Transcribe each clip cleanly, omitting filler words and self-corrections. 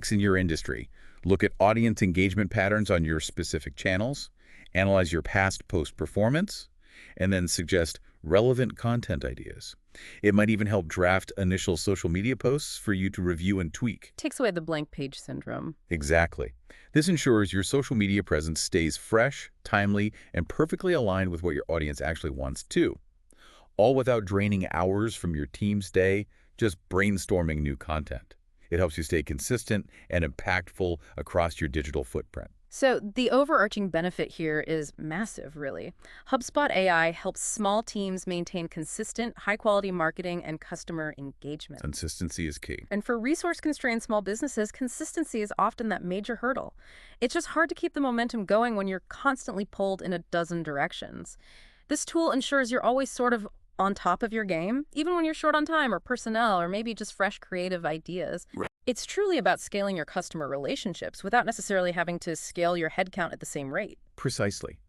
In your industry, look at audience engagement patterns on your specific channels, analyze your past post performance, and then suggest relevant content ideas. It might even help draft initial social media posts for you to review and tweak. Takes away the blank page syndrome. Exactly. This ensures your social media presence stays fresh, timely, and perfectly aligned with what your audience actually wants too. All without draining hours from your team's day just brainstorming new content. It helps you stay consistent and impactful across your digital footprint. So the overarching benefit here is massive, really. HubSpot AI helps small teams maintain consistent, high-quality marketing and customer engagement. Consistency is key. And for resource-constrained small businesses, consistency is often that major hurdle. It's just hard to keep the momentum going when you're constantly pulled in a dozen directions. This tool ensures you're always sort of on top of your game, even when you're short on time or personnel or maybe just fresh creative ideas. Right. It's truly about scaling your customer relationships without necessarily having to scale your headcount at the same rate. Precisely.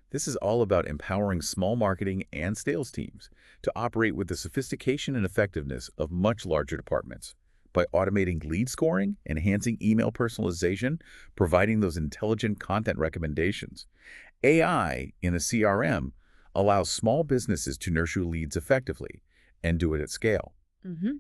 This is all about empowering small marketing and sales teams to operate with the sophistication and effectiveness of much larger departments. By automating lead scoring, enhancing email personalization, providing those intelligent content recommendations, AI in a CRM allows small businesses to nurture leads effectively and do it at scale.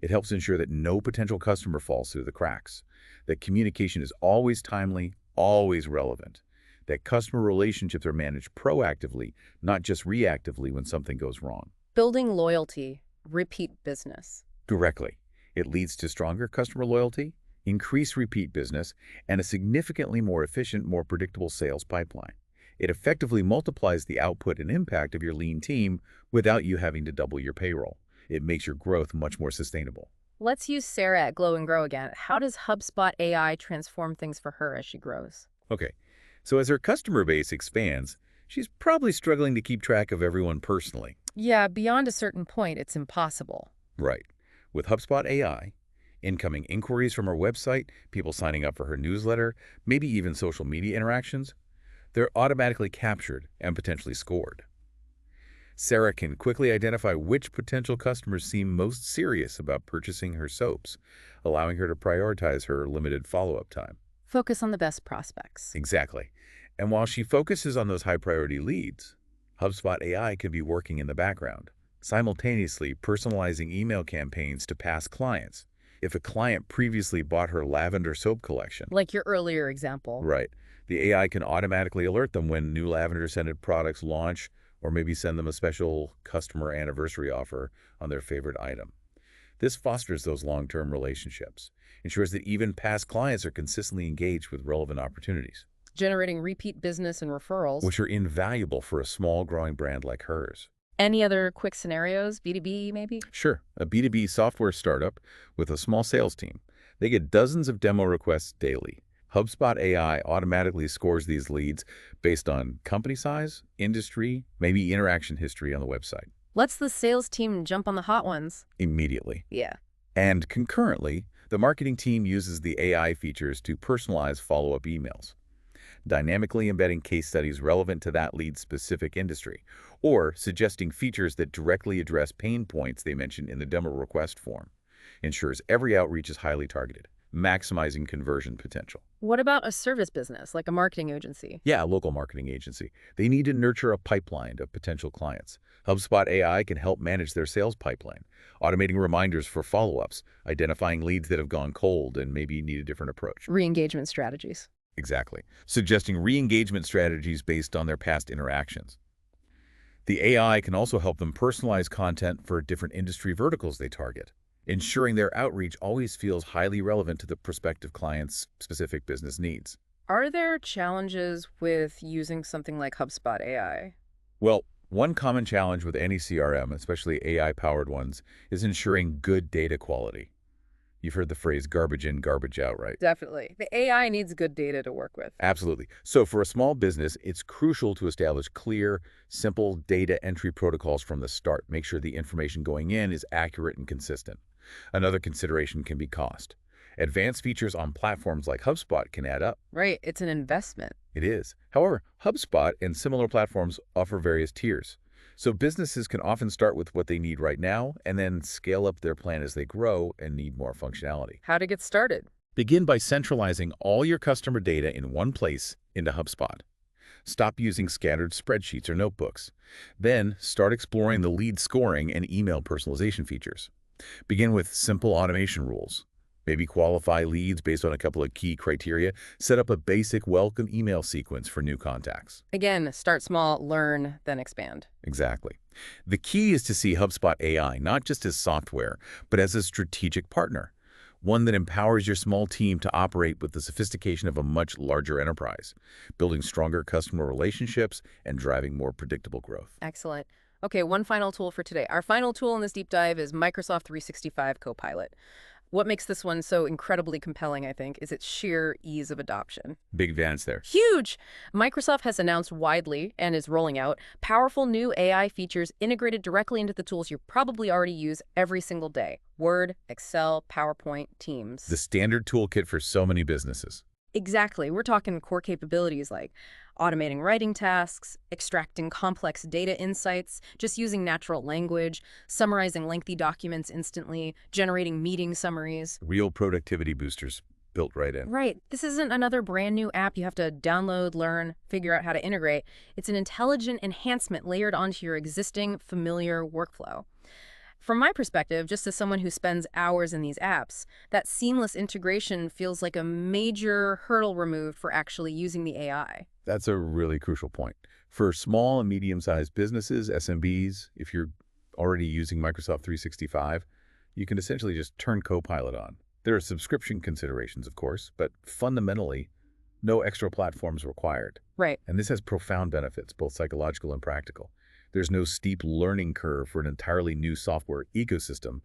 It helps ensure that no potential customer falls through the cracks, that communication is always timely, always relevant, that customer relationships are managed proactively, not just reactively when something goes wrong. Building loyalty, repeat business. Directly, it leads to stronger customer loyalty, increased repeat business, and a significantly more efficient, more predictable sales pipeline. It effectively multiplies the output and impact of your lean team without you having to double your payroll. It makes your growth much more sustainable. Let's use Sarah at Glow and Grow again. How does HubSpot AI transform things for her as she grows? Okay, so as her customer base expands, she's probably struggling to keep track of everyone personally. Yeah, beyond a certain point, it's impossible. Right. With HubSpot AI, incoming inquiries from her website, people signing up for her newsletter, maybe even social media interactions, they're automatically captured and potentially scored. Sarah can quickly identify which potential customers seem most serious about purchasing her soaps, allowing her to prioritize her limited follow-up time. Focus on the best prospects. Exactly. And while she focuses on those high-priority leads, HubSpot AI can be working in the background, simultaneously personalizing email campaigns to past clients. If a client previously bought her lavender soap collection, Like your earlier example. right, the AI can automatically alert them when new lavender-scented products launch or maybe send them a special customer anniversary offer on their favorite item. This fosters those long-term relationships, ensures that even past clients are consistently engaged with relevant opportunities, Generating repeat business and referrals. which are invaluable for a small, growing brand like hers. Any other quick scenarios? B2B, maybe? Sure, a B2B software startup with a small sales team. They get dozens of demo requests daily. HubSpot AI automatically scores these leads based on company size, industry, maybe interaction history on the website. Lets the sales team jump on the hot ones. Immediately. Yeah. And concurrently, the marketing team uses the AI features to personalize follow-up emails, dynamically embedding case studies relevant to that lead's specific industry, or suggesting features that directly address pain points they mentioned in the demo request form. Ensures every outreach is highly targeted, maximizing conversion potential. What about a service business, like a marketing agency? Yeah, a local marketing agency. They need to nurture a pipeline of potential clients. HubSpot AI can help manage their sales pipeline, automating reminders for follow-ups, identifying leads that have gone cold and maybe need a different approach. Re-engagement strategies. Exactly. Suggesting re-engagement strategies based on their past interactions. The AI can also help them personalize content for different industry verticals they target, ensuring their outreach always feels highly relevant to the prospective client's specific business needs. Are there challenges with using something like HubSpot AI? Well, one common challenge with any CRM, especially AI-powered ones, is ensuring good data quality. You've heard the phrase garbage in, garbage out, right? Definitely. The AI needs good data to work with. Absolutely. So for a small business, it's crucial to establish clear, simple data entry protocols from the start. Make sure the information going in is accurate and consistent. Another consideration can be cost. Advanced features on platforms like HubSpot can add up. Right. It's an investment. It is. However, HubSpot and similar platforms offer various tiers. So businesses can often start with what they need right now and then scale up their plan as they grow and need more functionality. How to get started? Begin by centralizing all your customer data in one place into HubSpot. Stop using scattered spreadsheets or notebooks. Then start exploring the lead scoring and email personalization features. Begin with simple automation rules. Maybe qualify leads based on a couple of key criteria. Set up a basic welcome email sequence for new contacts. Again, start small, learn, then expand. Exactly. The key is to see HubSpot AI not just as software, but as a strategic partner, one that empowers your small team to operate with the sophistication of a much larger enterprise, building stronger customer relationships and driving more predictable growth. Excellent. Okay, one final tool for today. Our final tool in this deep dive is Microsoft 365 Copilot. What makes this one so incredibly compelling, I think, is its sheer ease of adoption. Big advance there. Huge! Microsoft has announced widely and is rolling out powerful new AI features integrated directly into the tools you probably already use every single day. Word, Excel, PowerPoint, Teams. The standard toolkit for so many businesses. Exactly. We're talking core capabilities like automating writing tasks, extracting complex data insights, just using natural language, summarizing lengthy documents instantly, generating meeting summaries. Real productivity boosters built right in. Right. This isn't another brand new app you have to download, learn, figure out how to integrate. It's an intelligent enhancement layered onto your existing familiar workflow. From my perspective, just as someone who spends hours in these apps, that seamless integration feels like a major hurdle removed for actually using the AI. That's a really crucial point. For small and medium-sized businesses, SMBs, if you're already using Microsoft 365, you can essentially just turn Copilot on. There are subscription considerations, of course, but fundamentally, no extra platforms required. Right. And this has profound benefits, both psychological and practical. There's no steep learning curve for an entirely new software ecosystem,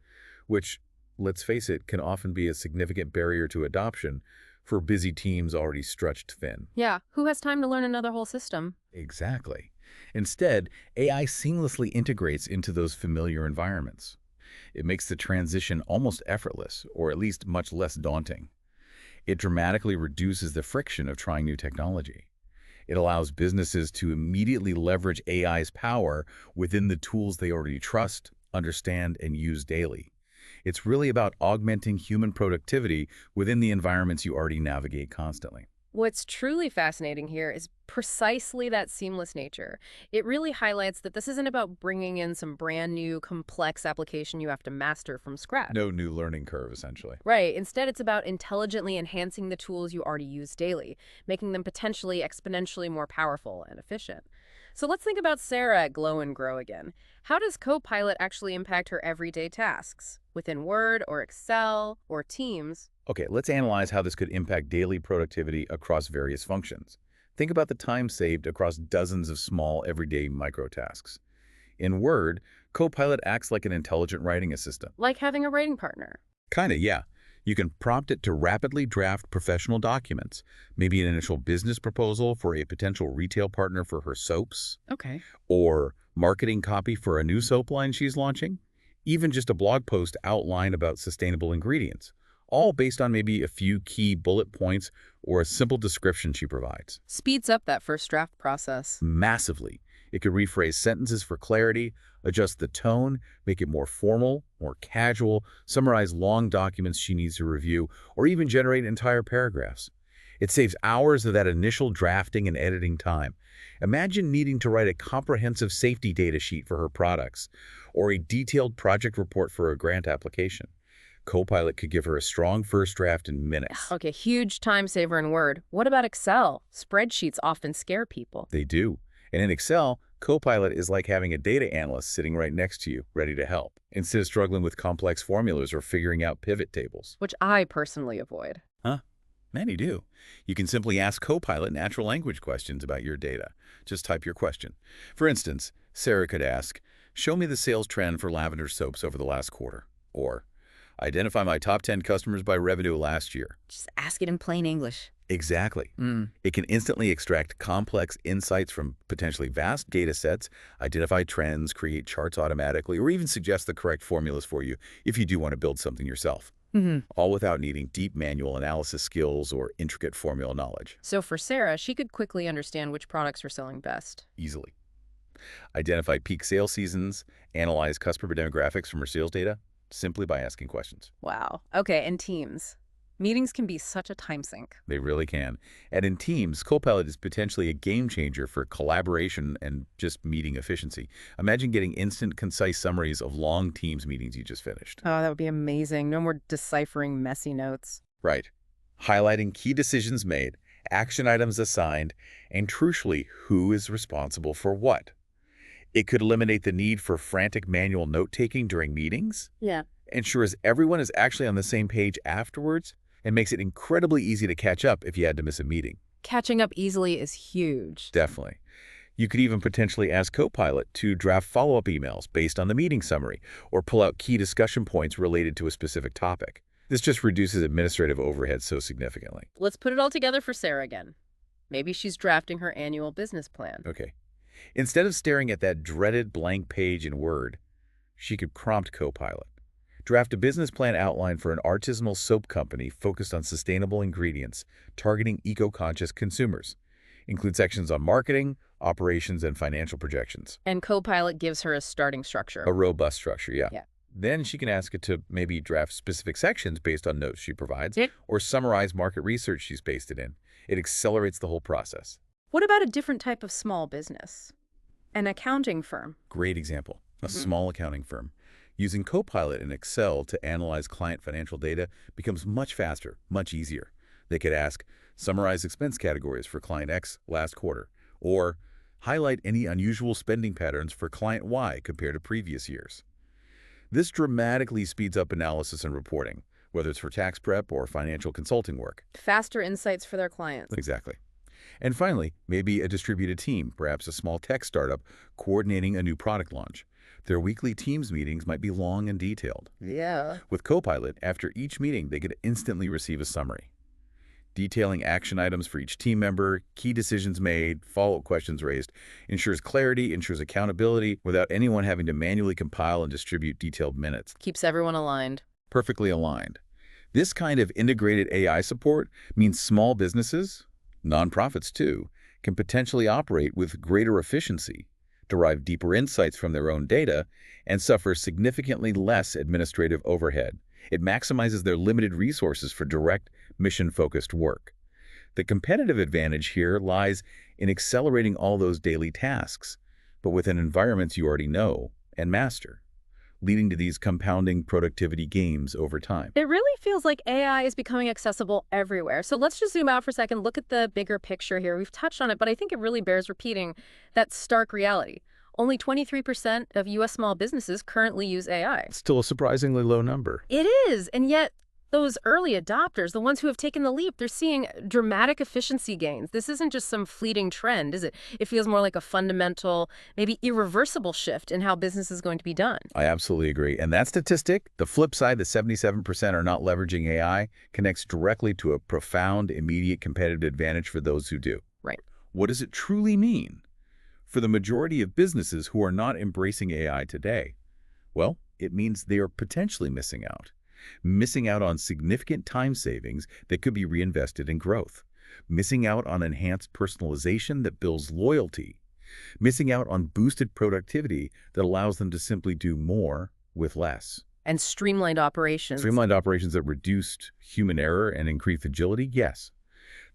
which, let's face it, can often be a significant barrier to adoption for busy teams already stretched thin. Yeah, who has time to learn another whole system? Exactly. Instead, AI seamlessly integrates into those familiar environments. It makes the transition almost effortless, or at least much less daunting. It dramatically reduces the friction of trying new technology. It allows businesses to immediately leverage AI's power within the tools they already trust, understand, and use daily. It's really about augmenting human productivity within the environments you already navigate constantly. What's truly fascinating here is precisely that seamless nature. It really highlights that this isn't about bringing in some brand new, complex application you have to master from scratch. No new learning curve, essentially. Right. Instead, it's about intelligently enhancing the tools you already use daily, making them potentially exponentially more powerful and efficient. So let's think about Sarah at Glow and Grow again. How does Copilot actually impact her everyday tasks? Within Word or Excel or Teams? Okay, let's analyze how this could impact daily productivity across various functions. Think about the time saved across dozens of small, everyday microtasks. In Word, Copilot acts like an intelligent writing assistant. Like having a writing partner. Kinda, yeah. You can prompt it to rapidly draft professional documents, maybe an initial business proposal for a potential retail partner for her soaps, Okay. or marketing copy for a new soap line she's launching, even just a blog post outline about sustainable ingredients, all based on maybe a few key bullet points or a simple description she provides. Speeds up that first draft process. Massively. It could rephrase sentences for clarity, adjust the tone, make it more formal, more casual, summarize long documents she needs to review, or even generate entire paragraphs. It saves hours of that initial drafting and editing time. Imagine needing to write a comprehensive safety data sheet for her products, or a detailed project report for a grant application. Copilot could give her a strong first draft in minutes. Okay, huge time saver in Word. What about Excel? Spreadsheets often scare people. They do. And in Excel, Copilot is like having a data analyst sitting right next to you, ready to help, instead of struggling with complex formulas or figuring out pivot tables. Which I personally avoid. Huh? Many do. You can simply ask Copilot natural language questions about your data. Just type your question. For instance, Sarah could ask, "Show me the sales trend for lavender soaps over the last quarter," or "Identify my top 10 customers by revenue last year." Just ask it in plain English. Exactly. It can instantly extract complex insights from potentially vast data sets, identify trends, create charts automatically, or even suggest the correct formulas for you if you do want to build something yourself. All without needing deep manual analysis skills or intricate formula knowledge. So for Sarah, she could quickly understand which products are selling best. Easily. Identify peak sales seasons, analyze customer demographics from her sales data, simply by asking questions. Wow. Okay, and Teams. Meetings can be such a time sink. They really can. And in Teams, Copilot is potentially a game changer for collaboration and just meeting efficiency. Imagine getting instant, concise summaries of long Teams meetings you just finished. Oh, that would be amazing. No more deciphering messy notes. Right. Highlighting key decisions made, action items assigned, and crucially, who is responsible for what. It could eliminate the need for frantic manual note-taking during meetings, Yeah. ensures everyone is actually on the same page afterwards, and makes it incredibly easy to catch up if you had to miss a meeting. Catching up easily is huge. Definitely. You could even potentially ask Copilot to draft follow-up emails based on the meeting summary or pull out key discussion points related to a specific topic. This just reduces administrative overhead so significantly. Let's put it all together for Sarah again. Maybe she's drafting her annual business plan. Okay. Instead of staring at that dreaded blank page in Word, she could prompt Copilot. Draft a business plan outline for an artisanal soap company focused on sustainable ingredients, targeting eco-conscious consumers. Include sections on marketing, operations, and financial projections. And Copilot gives her a starting structure. A robust structure, yeah. Yeah. Then she can ask it to maybe draft specific sections based on notes she provides, Yeah. or summarize market research she's pasted in. It accelerates the whole process. What about a different type of small business? An accounting firm. Great example. A small accounting firm. Using Copilot in Excel to analyze client financial data becomes much faster, much easier. They could ask, summarize expense categories for client X last quarter, or highlight any unusual spending patterns for client Y compared to previous years. This dramatically speeds up analysis and reporting, whether it's for tax prep or financial consulting work. Faster insights for their clients. Exactly. And finally, maybe a distributed team, perhaps a small tech startup, coordinating a new product launch. Their weekly Teams meetings might be long and detailed. Yeah. With Copilot, after each meeting, they could instantly receive a summary, detailing action items for each team member, key decisions made, follow-up questions raised, ensures clarity, ensures accountability without anyone having to manually compile and distribute detailed minutes. Keeps everyone aligned. Perfectly aligned. This kind of integrated AI support means small businesses, nonprofits too, can potentially operate with greater efficiency, derive deeper insights from their own data, and suffer significantly less administrative overhead. It maximizes their limited resources for direct, mission-focused work. The competitive advantage here lies in accelerating all those daily tasks, but within environments you already know and master, leading to these compounding productivity gains over time. It really feels like AI is becoming accessible everywhere. So let's just zoom out for a second, look at the bigger picture here. We've touched on it, but I think it really bears repeating that stark reality. Only 23% of U.S. small businesses currently use AI. Still a surprisingly low number. It is, and yet those early adopters, the ones who have taken the leap, they're seeing dramatic efficiency gains. This isn't just some fleeting trend, is it? It feels more like a fundamental, maybe irreversible shift in how business is going to be done. I absolutely agree. And that statistic, the flip side, the 77% are not leveraging AI, connects directly to a profound, immediate competitive advantage for those who do. Right. What does it truly mean for the majority of businesses who are not embracing AI today? Well, it means they are potentially missing out on significant time savings that could be reinvested in growth, missing out on enhanced personalization that builds loyalty, missing out on boosted productivity that allows them to simply do more with less. And streamlined operations. Streamlined operations that reduced human error and increased agility? Yes.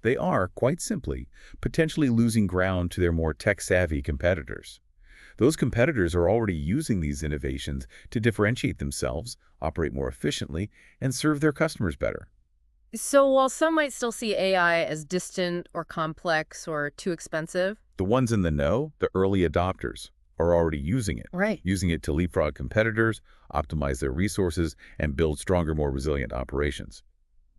They are, quite simply, potentially losing ground to their more tech-savvy competitors. Those competitors are already using these innovations to differentiate themselves, operate more efficiently, and serve their customers better. So while some might still see AI as distant or complex or too expensive, The ones in the know, the early adopters, are already using it. right, Using it to leapfrog competitors, optimize their resources, and build stronger, more resilient operations.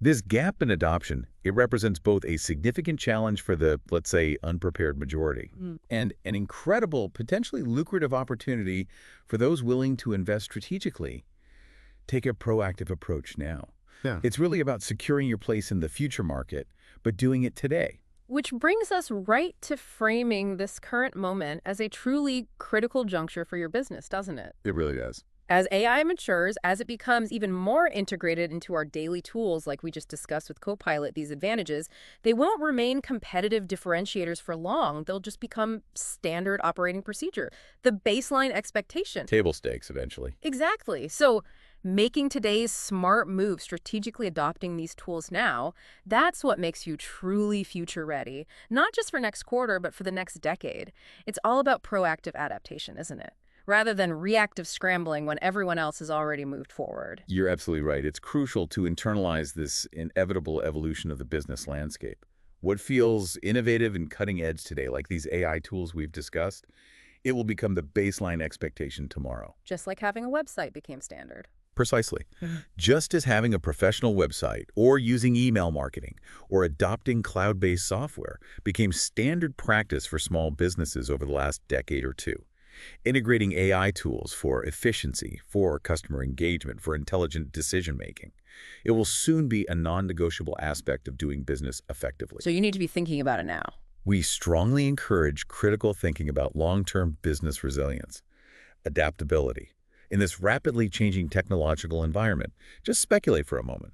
This gap in adoption, it represents both a significant challenge for the, let's say, unprepared majority, and an incredible, potentially lucrative opportunity for those willing to invest strategically. Take a proactive approach now. Yeah. It's really about securing your place in the future market, but doing it today. which brings us right to framing this current moment as a truly critical juncture for your business, doesn't it? It really does. As AI matures, as it becomes even more integrated into our daily tools, like we just discussed with Copilot, these advantages, they won't remain competitive differentiators for long. They'll just become standard operating procedure, the baseline expectation. Table stakes, eventually. Exactly. So Making today's smart move, strategically adopting these tools now, that's what makes you truly future ready, not just for next quarter, but for the next decade. It's all about proactive adaptation, isn't it? Rather than reactive scrambling when everyone else has already moved forward. You're absolutely right. It's crucial to internalize this inevitable evolution of the business landscape. What feels innovative and cutting edge today, like these AI tools we've discussed, it will become the baseline expectation tomorrow. Just like having a website became standard. Precisely. Just as having a professional website or using email marketing or adopting cloud-based software became standard practice for small businesses over the last decade or two. Integrating AI tools for efficiency, for customer engagement, for intelligent decision-making. It will soon be a non-negotiable aspect of doing business effectively. So you need to be thinking about it now. We strongly encourage critical thinking about long-term business resilience, adaptability. In this rapidly changing technological environment, just speculate for a moment.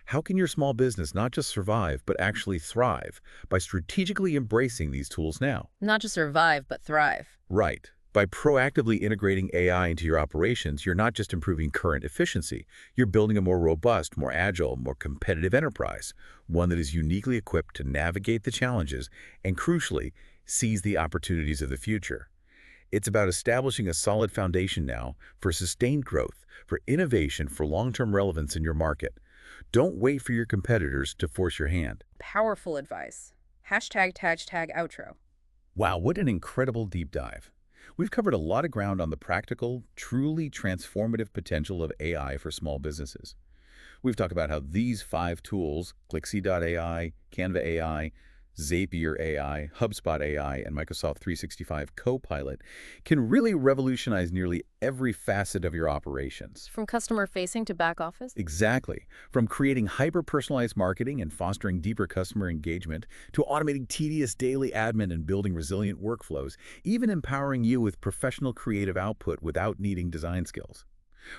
How can your small business not just survive, but actually thrive by strategically embracing these tools now? Not just survive, but thrive. Right. By proactively integrating AI into your operations, you're not just improving current efficiency, you're building a more robust, more agile, more competitive enterprise, one that is uniquely equipped to navigate the challenges and, crucially, seize the opportunities of the future. It's about establishing a solid foundation now for sustained growth, for innovation, for long-term relevance in your market. Don't wait for your competitors to force your hand. Powerful advice. Hashtag outro. Wow, what an incredible deep dive. We've covered a lot of ground on the practical, truly transformative potential of AI for small businesses. We've talked about how these 5 tools, Clixie.ai, Canva AI, Zapier AI, HubSpot AI, and Microsoft 365 Copilot can really revolutionize nearly every facet of your operations. From customer facing to back office? Exactly. From creating hyper-personalized marketing and fostering deeper customer engagement to automating tedious daily admin and building resilient workflows, even empowering you with professional creative output without needing design skills.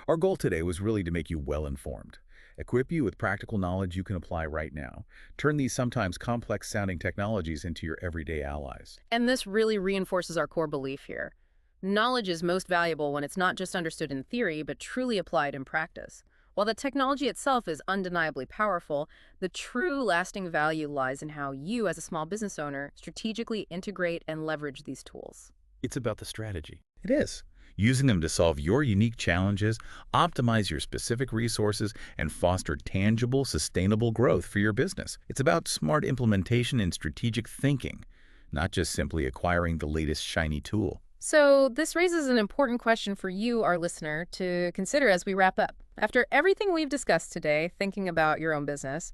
Our goal today was really to make you well-informed, equip you with practical knowledge you can apply right now, turn these sometimes complex-sounding technologies into your everyday allies. And this really reinforces our core belief here. Knowledge is most valuable when it's not just understood in theory, but truly applied in practice. While the technology itself is undeniably powerful, the true lasting value lies in how you, as a small business owner, strategically integrate and leverage these tools. It's about the strategy. It is. Using them to solve your unique challenges, optimize your specific resources, and foster tangible, sustainable growth for your business. It's about smart implementation and strategic thinking, not just simply acquiring the latest shiny tool. So this raises an important question for you, our listener, to consider as we wrap up. After everything we've discussed today, thinking about your own business,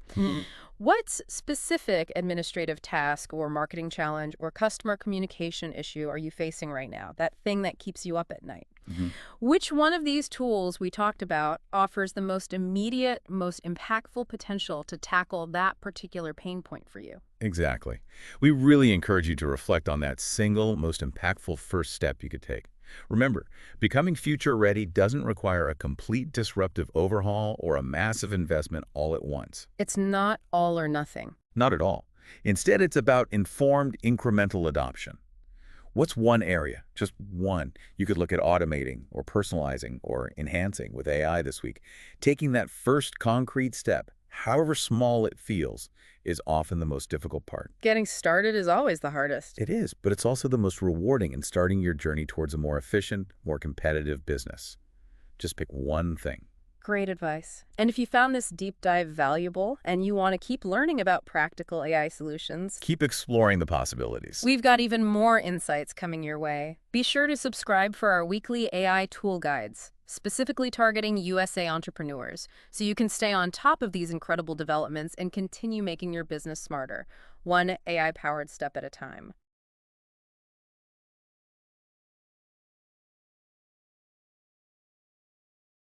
what specific administrative task or marketing challenge or customer communication issue are you facing right now? That thing that keeps you up at night? Which one of these tools we talked about offers the most immediate, most impactful potential to tackle that particular pain point for you? Exactly. We really encourage you to reflect on that single, most impactful first step you could take. Remember, becoming future-ready doesn't require a complete disruptive overhaul or a massive investment all at once. It's not all or nothing. Not at all. Instead, it's about informed, incremental adoption. What's one area, just one, you could look at automating or personalizing or enhancing with AI this week? Taking that first concrete step, however small it feels, is often the most difficult part. Getting started is always the hardest. It is, but it's also the most rewarding in starting your journey towards a more efficient, more competitive business. Just pick one thing. Great advice. And if you found this deep dive valuable and you want to keep learning about practical AI solutions, Keep exploring the possibilities. we've got even more insights coming your way. Be sure to subscribe for our weekly AI tool guides, specifically targeting USA entrepreneurs, so you can stay on top of these incredible developments and continue making your business smarter, one AI-powered step at a time.